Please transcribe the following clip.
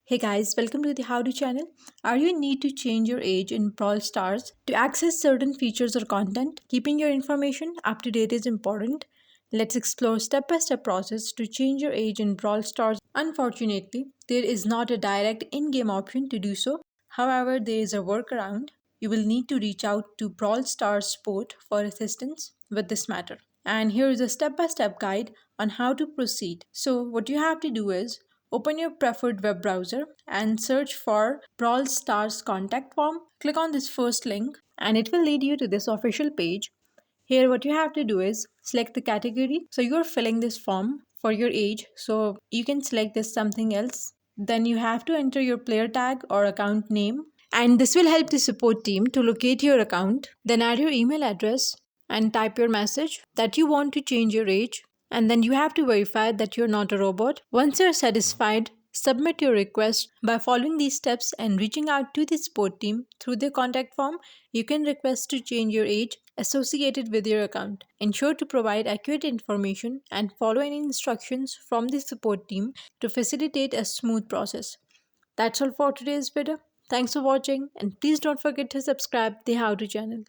Hey guys, welcome to the How To channel. Are you in need to change your age in Brawl Stars? To access certain features or content, keeping your information up to date is important. Let's explore step-by-step process to change your age in Brawl Stars. Unfortunately, there is not a direct in-game option to do so. However, there is a workaround. You will need to reach out to Brawl Stars support for assistance with this matter. And here is a step-by-step guide on how to proceed. So what you have to do is open your preferred web browser and search for Brawl Stars contact form. Click on this first link and it will lead you to this official page. Here what you have to do is select the category. So you're filling this form for your age. So you can select this something else. Then you have to enter your player tag or account name. And this will help the support team to locate your account. Then add your email address and type your message that you want to change your age, and then you have to verify that you're not a robot. Once you're satisfied, submit your request by following these steps and reaching out to the support team through the contact form. You can request to change your age associated with your account. Ensure to provide accurate information and follow any instructions from the support team to facilitate a smooth process. That's all for today's video. Thanks for watching and please don't forget to subscribe the How To channel.